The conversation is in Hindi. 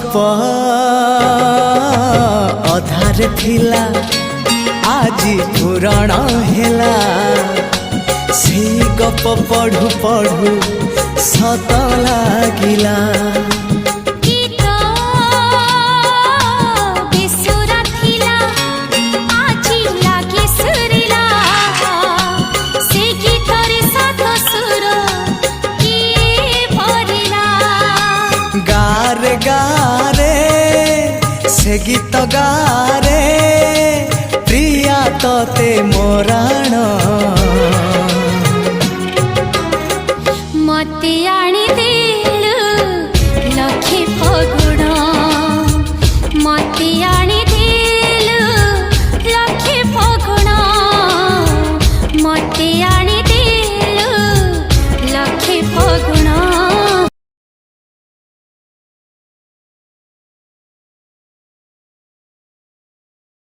गप अधार थिला आजी पुराण हेला से गप पढ़ु पढ़ु सत लागिला गारे गारे से गीत गारे प्रिया तोते मोराण